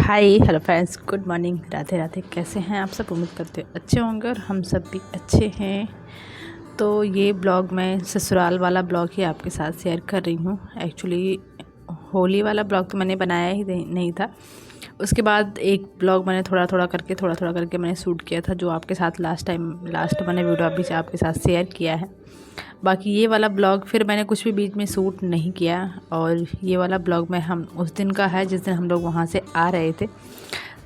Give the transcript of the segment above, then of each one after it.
Hi hello friends, good morning, Radhe Radhe. कैसे हैं आप सब? उम्मीद करते हैं अच्छे होंगे और हम सब भी अच्छे हैं। तो ये ब्लॉग मैं ससुराल वाला ब्लॉग ही आपके साथ शेयर कर रही हूँ। एक्चुअली होली वाला ब्लॉग तो मैंने बनाया ही नहीं था। उसके बाद एक ब्लॉग मैंने थोड़ा थोड़ा करके मैंने शूट किया था, जो आपके साथ लास्ट मैंने वीडियो अभी से आपके साथ शेयर किया है। बाकी ये वाला ब्लॉग फिर मैंने कुछ भी बीच में शूट नहीं किया। और ये वाला ब्लॉग में हम उस दिन का है जिस दिन हम लोग वहाँ से आ रहे थे।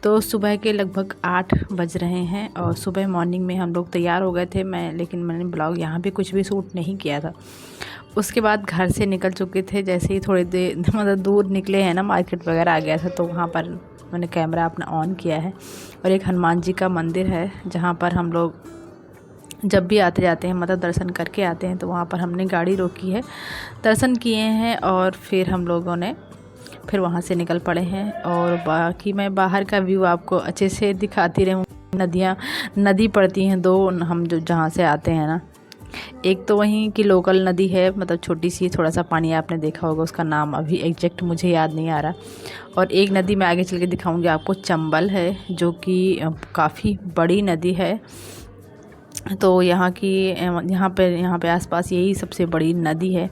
तो सुबह के लगभग 8 बज रहे हैं और सुबह मॉर्निंग में हम लोग तैयार हो गए थे। लेकिन मैंने ब्लॉग यहाँ पे कुछ भी शूट नहीं किया था। उसके बाद घर से निकल चुके थे, जैसे ही थोड़ी देर मतलब दूर निकले हैं ना, मार्केट वगैरह आ गया था, तो वहाँ पर मैंने कैमरा अपना ऑन किया है। और एक हनुमान जी का मंदिर है जहाँ पर हम लोग जब भी आते जाते हैं, मतलब दर्शन करके आते हैं, तो वहाँ पर हमने गाड़ी रोकी है, दर्शन किए हैं और फिर हम लोगों ने फिर वहाँ से निकल पड़े हैं। और बाकी मैं बाहर का व्यू आपको अच्छे से दिखाती रहूँ। नदी पड़ती हैं दो, हम जो जहाँ से आते हैं ना, एक तो वहीं की लोकल नदी है, मतलब छोटी सी, थोड़ा सा पानी आपने देखा होगा, उसका नाम अभी एग्जैक्ट मुझे याद नहीं आ रहा। और एक नदी मैं आगे चल के दिखाऊंगी आपको, चंबल है, जो कि काफ़ी बड़ी नदी है। तो यहाँ पे आसपास यही सबसे बड़ी नदी है।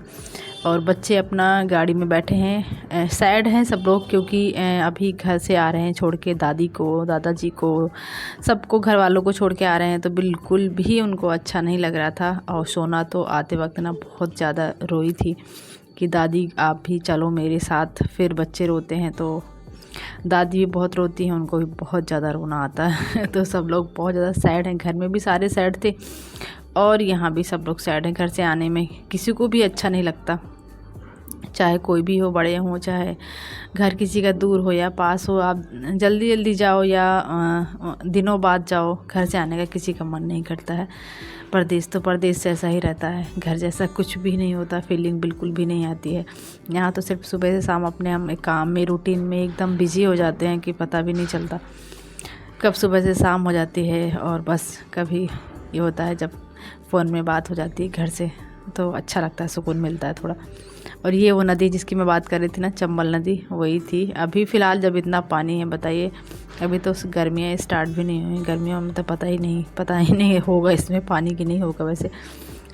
और बच्चे अपना गाड़ी में बैठे हैं, सैड हैं सब लोग, क्योंकि अभी घर से आ रहे हैं छोड़ के, दादी को, दादाजी को, सबको, घर वालों को छोड़ के आ रहे हैं। तो बिल्कुल भी उनको अच्छा नहीं लग रहा था। और सोना तो आते वक्त ना बहुत ज़्यादा रोई थी कि दादी आप भी चलो मेरे साथ। फिर बच्चे रोते हैं तो दादी भी बहुत रोती हैं, उनको भी बहुत ज़्यादा रोना आता है। तो सब लोग बहुत ज़्यादा सैड हैं, घर में भी सारे सैड थे और यहाँ भी सब लोग सैड हैं। घर से आने में किसी को भी अच्छा नहीं लगता, चाहे कोई भी हो, बड़े हों, चाहे घर किसी का दूर हो या पास हो। आप जल्दी जल्दी जाओ या दिनों बाद जाओ, घर से आने का किसी का मन नहीं करता है। परदेश तो परदेश जैसा ही रहता है, घर जैसा कुछ भी नहीं होता, फीलिंग बिल्कुल भी नहीं आती है। यहाँ तो सिर्फ सुबह से शाम अपने हम काम में, रूटीन में एकदम बिजी हो जाते हैं कि पता भी नहीं चलता कब सुबह से शाम हो जाती है। और बस कभी ये होता है जब फ़ोन में बात हो जाती है घर से, तो अच्छा लगता है, सुकून मिलता है थोड़ा। और ये वो नदी जिसकी मैं बात कर रही थी ना, चंबल नदी, वही थी। अभी फ़िलहाल जब इतना पानी है, बताइए, अभी तो गर्मियाँ स्टार्ट भी नहीं हुई। गर्मियों में तो पता ही नहीं होगा इसमें पानी की नहीं होगा। वैसे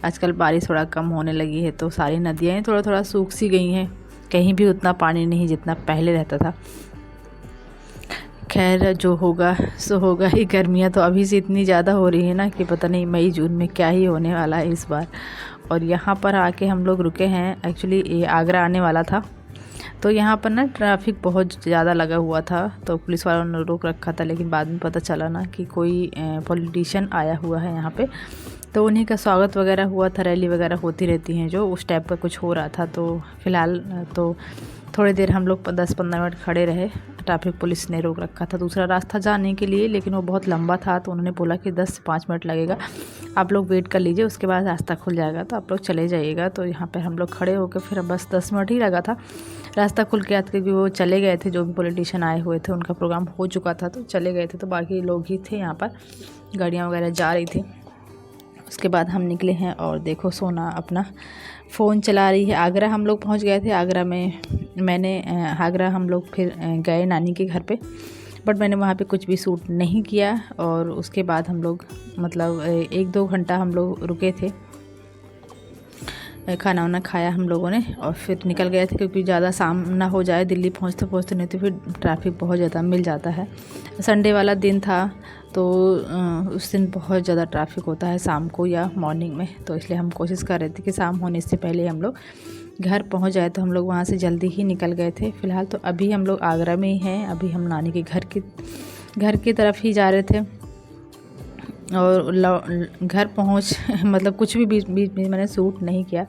आजकल बारिश थोड़ा कम होने लगी है, तो सारी नदियाँ थोड़ा थोड़ा सूख सी गई हैं, कहीं भी उतना पानी नहीं जितना पहले रहता था। खैर जो होगा सो होगा ही। गर्मियाँ तो अभी से इतनी ज़्यादा हो रही है ना कि पता नहीं मई जून में क्या ही होने वाला है इस बार। और यहाँ पर आके हम लोग रुके हैं। एक्चुअली ये आगरा आने वाला था, तो यहाँ पर ना ट्रैफिक बहुत ज़्यादा लगा हुआ था, तो पुलिस वालों ने रोक रखा था। लेकिन बाद में पता चला ना कि कोई पॉलिटिशियन आया हुआ है यहाँ पे, तो उन्हीं का स्वागत वगैरह हुआ था। रैली वगैरह होती रहती हैं, जो उस टाइप का कुछ हो रहा था। तो फ़िलहाल तो थोड़ी देर हम लोग 10-15 मिनट खड़े रहे। ट्रैफिक पुलिस ने रोक रखा था दूसरा रास्ता जाने के लिए, लेकिन वो बहुत लंबा था, तो उन्होंने बोला कि 10 से 5 मिनट लगेगा, आप लोग वेट कर लीजिए, उसके बाद रास्ता खुल जाएगा तो आप लोग चले जाइएगा। तो यहाँ पर हम लोग खड़े होकर फिर बस 10 मिनट ही लगा था, रास्ता खुल के आता, क्योंकि वो चले गए थे, जो भी पॉलिटिशियन आए हुए थे उनका प्रोग्राम हो चुका था, तो चले गए थे। तो बाकी लोग ही थे यहाँ पर, गाड़ियाँ वगैरह जा रही थी। उसके बाद हम निकले हैं और देखो सोना अपना फ़ोन चला रही है। आगरा हम लोग पहुंच गए थे। आगरा हम लोग फिर गए नानी के घर पे, बट मैंने वहाँ पे कुछ भी शूट नहीं किया। और उसके बाद हम लोग मतलब 1-2 घंटा हम लोग रुके थे, खाना वाना खाया हम लोगों ने और फिर निकल गए थे, क्योंकि ज़्यादा शाम ना हो जाए दिल्ली पहुँचते पहुँचते, नहीं तो फिर ट्रैफिक बहुत ज़्यादा मिल जाता है। संडे वाला दिन था, तो उस दिन बहुत ज़्यादा ट्रैफिक होता है शाम को या मॉर्निंग में, तो इसलिए हम कोशिश कर रहे थे कि शाम होने से पहले हम लोग घर पहुंच जाए। तो हम लोग वहां से जल्दी ही निकल गए थे। फ़िलहाल तो अभी हम लोग आगरा में ही हैं, अभी हम नानी के घर की तरफ ही जा रहे थे। और घर पहुंच मतलब कुछ भी बीच में मैंने शूट नहीं किया।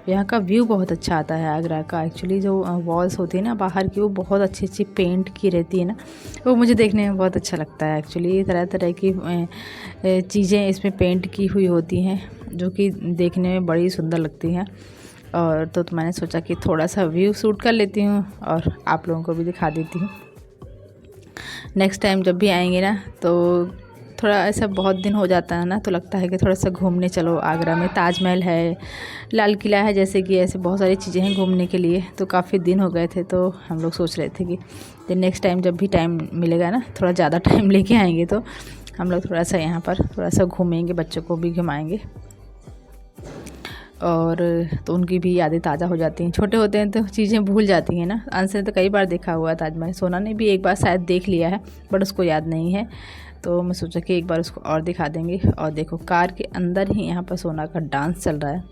यहाँ का व्यू बहुत अच्छा आता है आगरा का। एक्चुअली जो वॉल्स होती है ना बाहर की, वो बहुत अच्छी पेंट की रहती है ना, वो मुझे देखने में बहुत अच्छा लगता है। एक्चुअली तरह तरह की चीज़ें इसमें पेंट की हुई होती हैं, जो कि देखने में बड़ी सुंदर लगती हैं। और तो मैंने सोचा कि थोड़ा सा व्यू शूट कर लेती हूँ और आप लोगों को भी दिखा देती हूँ। नेक्स्ट टाइम जब भी आएंगे ना, तो थोड़ा ऐसा बहुत दिन हो जाता है ना, तो लगता है कि थोड़ा सा घूमने चलो। आगरा में ताजमहल है, लाल किला है, जैसे कि ऐसे बहुत सारी चीज़ें हैं घूमने के लिए। तो काफ़ी दिन हो गए थे, तो हम लोग सोच रहे थे कि नेक्स्ट टाइम जब भी टाइम मिलेगा ना, थोड़ा ज़्यादा टाइम लेके आएंगे तो हम लोग थोड़ा सा यहाँ पर थोड़ा सा घूमेंगे, बच्चों को भी घुमाएंगे। और तो उनकी भी यादें ताज़ा हो जाती हैं। छोटे होते हैं तो चीज़ें भूल जाती हैं ना। अंश ने तो कई बार देखा हुआ है ताजमहल, सोना ने भी एक बार शायद देख लिया है, बट उसको याद नहीं है। तो मैं सोचा कि एक बार उसको और दिखा देंगे। और देखो कार के अंदर ही यहाँ पर सोना का डांस चल रहा है।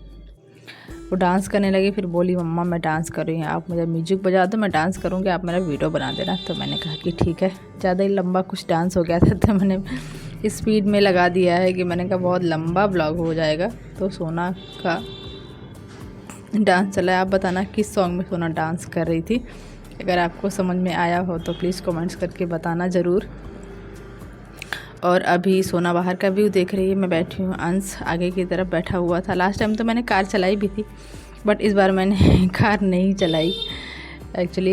वो डांस करने लगी, फिर बोली मम्मा मैं डांस कर रही हूँ, आप मुझे म्यूजिक बजा दो, मैं डांस करूँगी, आप मेरा वीडियो बना देना। तो मैंने कहा कि ठीक है। ज़्यादा ही लंबा कुछ डांस हो गया था, तो मैंने स्पीड में लगा दिया है कि मैंने कहा बहुत लंबा ब्लॉग हो जाएगा। तो सोना का डांस चला है। आप बताना किस सॉन्ग में सोना डांस कर रही थी। अगर आपको समझ में आया हो तो प्लीज़ कमेंट्स करके बताना ज़रूर। और अभी सोना बाहर का व्यू देख रही है, मैं बैठी हूँ, अंश आगे की तरफ बैठा हुआ था। लास्ट टाइम तो मैंने कार चलाई भी थी, बट इस बार मैंने कार नहीं चलाई। एक्चुअली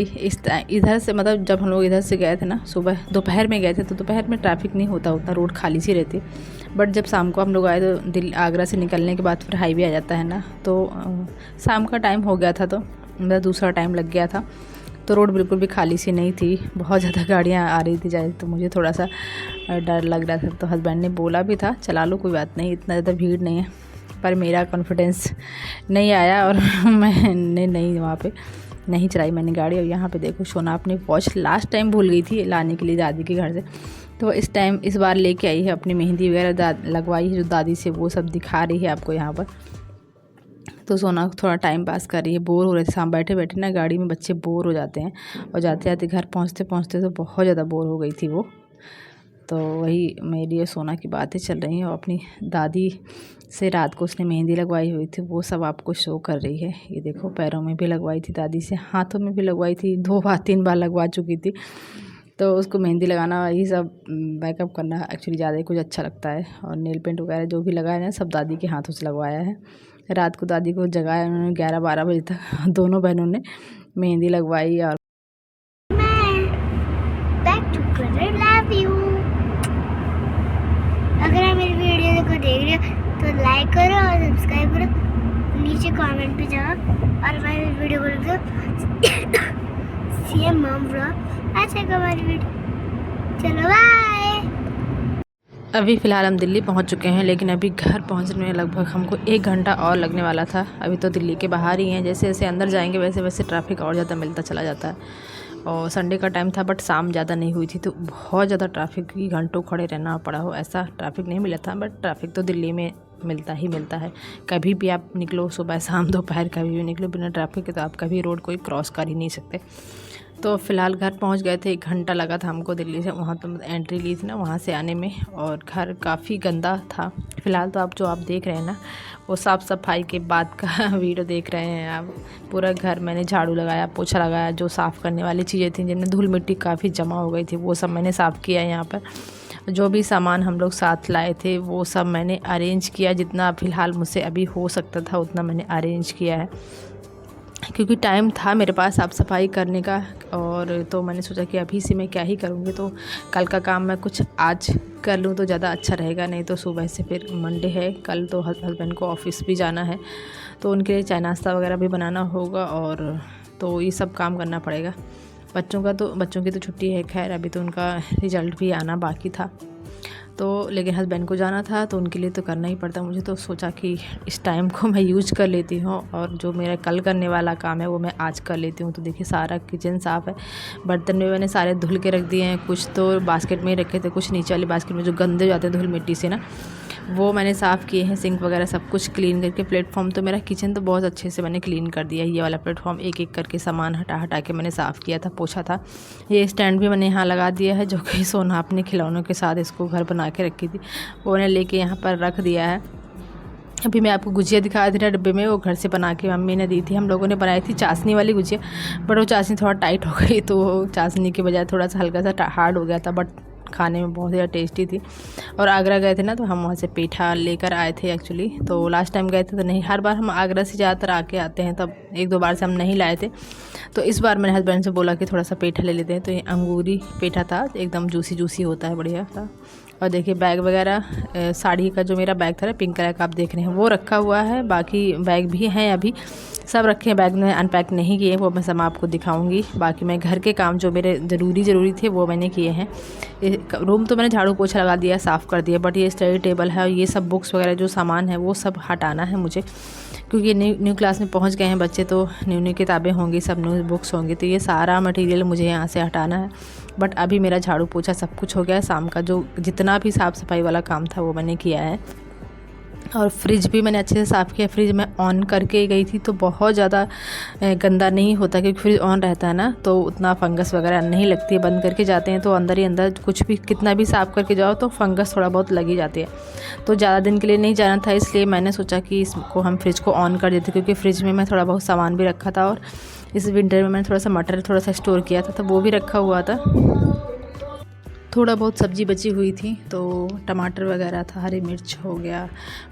इधर से, मतलब जब हम लोग इधर से गए थे ना, सुबह दोपहर में गए थे, तो दोपहर में ट्रैफिक नहीं होता उतना, रोड खाली सी रहती। बट जब शाम को हम लोग आए तो दिल्ली आगरा से निकलने के बाद फिर हाईवे आ जाता है ना, तो शाम का टाइम हो गया था, तो मतलब दूसरा टाइम लग गया था। तो रोड बिल्कुल भी खाली सी नहीं थी, बहुत ज़्यादा गाड़ियाँ आ रही थी जाए, तो मुझे थोड़ा सा डर लग रहा था। तो हस्बैंड ने बोला भी था चला लो, कोई बात नहीं, इतना ज़्यादा भीड़ नहीं है। पर मेरा कॉन्फिडेंस नहीं आया और मैंने नहीं वहाँ पे नहीं चलाई मैंने गाड़ी। और यहाँ पे देखो सोना अपनी वॉच लास्ट टाइम भूल गई थी लाने के लिए दादी के घर से, तो इस बार लेके आई है। अपनी मेहंदी वगैरह लगवाई है जो दादी से, वो सब दिखा रही है आपको यहाँ पर। तो सोना थोड़ा टाइम पास कर रही है, बोर हो रहे थे शाम बैठे बैठे ना, गाड़ी में बच्चे बोर हो जाते हैं। और जाते जाते घर पहुँचते पहुँचते तो बहुत ज़्यादा बोर हो गई थी वो। तो वही मेरी और सोना की बातें चल रही हैं। और अपनी दादी से रात को उसने मेहंदी लगवाई हुई थी, वो सब आपको शो कर रही है। ये देखो पैरों में भी लगवाई थी दादी से, हाथों में भी लगवाई थी, 2 बार 3 बार लगवा चुकी थी। तो उसको मेहंदी लगाना, ये सब मेकअप करना एक्चुअली ज़्यादा ही कुछ अच्छा लगता है। और नेल पेंट वगैरह जो भी लगाया है सब दादी के हाथों से लगवाया है। रात को दादी को जगाया उन्होंने 11-12 बजे तक, दोनों बहनों ने मेहंदी लगवाई। और अगर आप मेरी वीडियो को देख रहे हो तो लाइक करो और सब्सक्राइब करो, नीचे कमेंट पे जाओ और हमारी वीडियो को लिखो सीएम मॉम व्लॉग। अच्छा हमारी वीडियो, चलो बाय। अभी फ़िलहाल हम दिल्ली पहुंच चुके हैं, लेकिन अभी घर पहुंचने में लगभग हमको 1 घंटा और लगने वाला था। अभी तो दिल्ली के बाहर ही हैं, जैसे जैसे अंदर जाएंगे वैसे वैसे ट्रैफिक और ज़्यादा मिलता चला जाता है। और संडे का टाइम था, बट शाम ज़्यादा नहीं हुई थी, तो बहुत ज़्यादा ट्रैफिक की घंटों खड़े रहना पड़ा हो ऐसा ट्रैफिक नहीं मिला था। बट ट्रैफिक तो दिल्ली में मिलता ही मिलता है, कभी भी आप निकलो, सुबह शाम दोपहर कभी भी निकलो, बिना ट्रैफिक के तो आप कभी रोड कोई क्रॉस कर ही नहीं सकते। तो फ़िलहाल घर पहुंच गए थे, 1 घंटा लगा था हमको दिल्ली से, वहाँ तो एंट्री ली थी ना वहाँ से आने में। और घर काफ़ी गंदा था। फ़िलहाल तो आप जो आप देख रहे हैं ना, वो साफ़ सफाई के बाद का वीडियो देख रहे हैं आप। पूरा घर मैंने झाड़ू लगाया, पोछा लगाया, जो साफ़ करने वाली चीज़ें थी जिनमें धूल मिट्टी काफ़ी जमा हो गई थी, वो सब मैंने साफ़ किया। यहाँ पर जो भी सामान हम लोग साथ लाए थे वो सब मैंने अरेंज किया, जितना फ़िलहाल मुझसे अभी हो सकता था उतना मैंने अरेंज किया है, क्योंकि टाइम था मेरे पास साफ़ सफाई करने का। और तो मैंने सोचा कि अभी से मैं क्या ही करूँगी, तो कल का काम मैं कुछ आज कर लूँ तो ज़्यादा अच्छा रहेगा। नहीं तो सुबह से फिर मंडे है, कल तो हस्बैंड को ऑफिस भी जाना है, तो उनके लिए चाय नाश्ता वगैरह भी बनाना होगा। और तो ये सब काम करना पड़ेगा। बच्चों की तो छुट्टी है, खैर अभी तो उनका रिज़ल्ट भी आना बाकी था। तो लेकिन हस्बैंड को जाना था, तो उनके लिए तो करना ही पड़ता मुझे। तो सोचा कि इस टाइम को मैं यूज़ कर लेती हूँ, और जो मेरा कल करने वाला काम है वो मैं आज कर लेती हूँ। तो देखिए सारा किचन साफ़ है, बर्तन भी मैंने सारे धुल के रख दिए हैं, कुछ तो बास्केट में ही रखे थे, कुछ नीचे वाली बास्केट में जो गंदे जाते हैं धूल मिट्टी से ना, वो मैंने साफ़ किए हैं। सिंक वगैरह सब कुछ क्लीन करके, प्लेटफॉर्म तो मेरा किचन तो बहुत अच्छे से मैंने क्लीन कर दिया है। ये वाला प्लेटफॉर्म एक एक करके सामान हटा हटा के मैंने साफ़ किया था, पोछा था। ये स्टैंड भी मैंने यहाँ लगा दिया है, जो कि सोना अपने खिलौनों के साथ इसको घर बना के रखी थी, वो मैंने लेके यहाँ पर रख दिया है। अभी मैं आपको गुजिया दिखा दी ना डब्बे में, वो घर से बना के मम्मी ने दी थी। हम लोगों ने बनाई थी चाशनी वाली गुजिया, बट वो चाशनी थोड़ा टाइट हो गई, तो चाशनी के बजाय थोड़ा सा हल्का सा हार्ड हो गया था, बट खाने में बहुत ज़्यादा टेस्टी थी। और आगरा गए थे ना, तो हम वहाँ से पेठा लेकर आए थे एक्चुअली। तो लास्ट टाइम गए थे तो नहीं, हर बार हम आगरा से ज़्यादातर आके आते हैं, तब 1-2 बार से हम नहीं लाए थे। तो इस बार मैंने हस्बैंड से बोला कि थोड़ा सा पेठा ले लेते हैं। तो ये अंगूरी पेठा था, एकदम जूसी जूसी होता है, बढ़िया था। और देखिए बैग वगैरह, साड़ी का जो मेरा बैग था ना पिंक कलर का आप देख रहे हैं वो रखा हुआ है। बाकी बैग भी हैं, अभी सब रखे हैं बैग में, अनपैक नहीं किए, वो मैं सब आपको दिखाऊंगी। बाकी मैं घर के काम जो मेरे ज़रूरी थे वो मैंने किए हैं। रूम तो मैंने झाड़ू पोछा लगा दिया, साफ़ कर दिया, बट ये स्टडी टेबल है और ये सब बुक्स वगैरह जो सामान है वो सब हटाना है मुझे, क्योंकि न्यू क्लास में पहुंच गए हैं बच्चे, तो न्यू किताबें होंगी, सब न्यू बुक्स होंगी, तो ये सारा मटेरियल मुझे यहाँ से हटाना है। बट अभी मेरा झाड़ू पोछा सब कुछ हो गया है। शाम का जो जितना भी साफ़ सफाई वाला काम था वो मैंने किया है। और फ्रिज भी मैंने अच्छे से साफ़ किया। फ्रिज मैं ऑन करके गई थी तो बहुत ज़्यादा गंदा नहीं होता, क्योंकि फ्रिज ऑन रहता है ना तो उतना फंगस वगैरह नहीं लगती है। बंद करके जाते हैं तो अंदर ही अंदर कुछ भी कितना भी साफ़ करके जाओ तो फंगस थोड़ा बहुत लगी जाती है। तो ज़्यादा दिन के लिए नहीं जाना था, इसलिए मैंने सोचा कि इसको हम फ्रिज को ऑन कर देते, क्योंकि फ्रिज में मैं थोड़ा बहुत सामान भी रखा था और इस विंटर में मैंने थोड़ा सा मटर थोड़ा सा स्टोर किया था तो वो भी रखा हुआ था। थोड़ा बहुत सब्ज़ी बची हुई थी तो टमाटर वगैरह था, हरी मिर्च हो गया,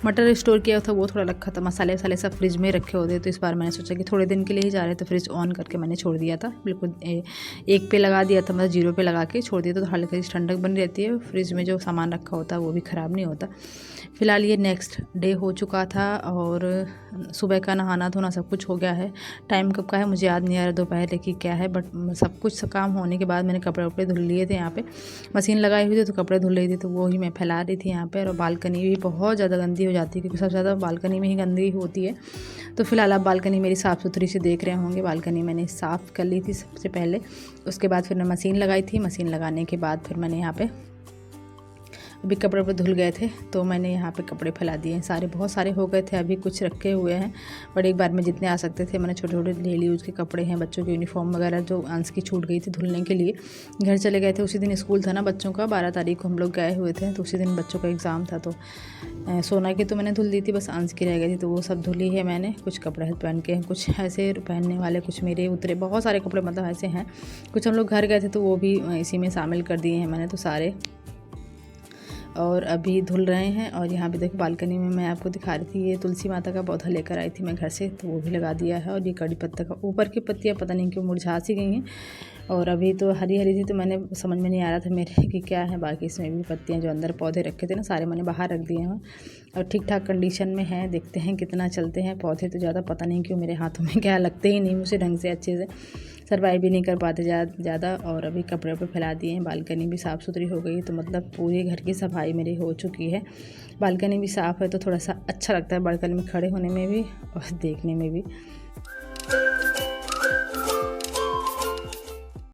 मटर स्टोर किया था वो थोड़ा रखा था, मसाले वसाले सब फ्रिज में रखे होते। तो इस बार मैंने सोचा कि थोड़े दिन के लिए ही जा रहे तो फ्रिज ऑन करके मैंने छोड़ दिया था, बिल्कुल 1 पे लगा दिया था, मतलब 0 पे लगा के छोड़ दिया था, तो हल्की सी ठंडक बनी रहती है, फ्रिज में जो सामान रखा होता है वो भी ख़राब नहीं होता। फ़िलहाल ये नेक्स्ट डे हो चुका था और सुबह का नहाना धोना सब कुछ हो गया है। टाइम कब का है मुझे याद नहीं आ रहा दोपहर की क्या है, बट सब कुछ काम होने के बाद मैंने कपड़े वपड़े धुल लिए थे। यहाँ पे मशीन लगाई हुई थी तो कपड़े धुल रही थी, तो वो ही मैं फैला रही थी यहाँ पे। और बालकनी भी बहुत ज़्यादा गंदी हो जाती है, क्योंकि सबसे ज़्यादा बालकनी में ही गंदी होती है। तो फिलहाल आप बालकनी मेरी साफ़ सुथरी से देख रहे होंगे। बालकनी मैंने साफ़ कर ली थी सबसे पहले, उसके बाद फिर मैं मशीन लगाई थी। मशीन लगाने के बाद फिर मैंने यहाँ पे अभी कपड़े पर धुल गए थे तो मैंने यहाँ पे कपड़े फैला दिए हैं सारे, बहुत सारे हो गए थे, अभी कुछ रखे हुए हैं, बट एक बार में जितने आ सकते थे मैंने छोटे छोटे डेली यूज़ के कपड़े हैं, बच्चों की यूनिफॉर्म वगैरह जो अंश की छूट गई थी धुलने के लिए। घर चले गए थे, उसी दिन स्कूल था ना बच्चों का, 12 तारीख को हम लोग गए हुए थे, तो उसी दिन बच्चों का एग्ज़ाम था। तो सोना की तो मैंने धुल दी थी, बस अंश की रह गई थी तो वो सब धुली है मैंने। कुछ कपड़े पहन के हैं, कुछ ऐसे पहनने वाले, कुछ मेरे उतरे, बहुत सारे कपड़े मतलब ऐसे हैं। कुछ हम लोग घर गए थे तो वो भी इसी में शामिल कर दिए हैं मैंने तो सारे, और अभी धुल रहे हैं। और यहाँ पे देखो बालकनी में मैं आपको दिखा रही थी, ये तुलसी माता का पौधा लेकर आई थी मैं घर से, तो वो भी लगा दिया है। और ये कड़ी पत्ता का ऊपर की पत्तियाँ पता नहीं क्यों मुरझा सी गई हैं, और अभी तो हरी हरी थी तो मैंने समझ में नहीं आ रहा था मेरे कि क्या है। बाकी इसमें भी पत्तियाँ जो अंदर पौधे रखे थे ना सारे मैंने बाहर रख दिए हैं और ठीक ठाक कंडीशन में है। देखते हैं कितना चलते हैं पौधे, तो ज़्यादा पता नहीं क्यों मेरे हाथों में क्या लगते ही नहीं मुझे ढंग से, अच्छे से सर्वाइव भी नहीं कर पाते ज़्यादा। और अभी कपड़े पे फैला दिए हैं, बालकनी भी साफ़ सुथरी हो गई, तो मतलब पूरे घर की सफाई मेरी हो चुकी है। बालकनी भी साफ़ है तो थोड़ा सा अच्छा लगता है बालकनी में खड़े होने में भी और देखने में भी।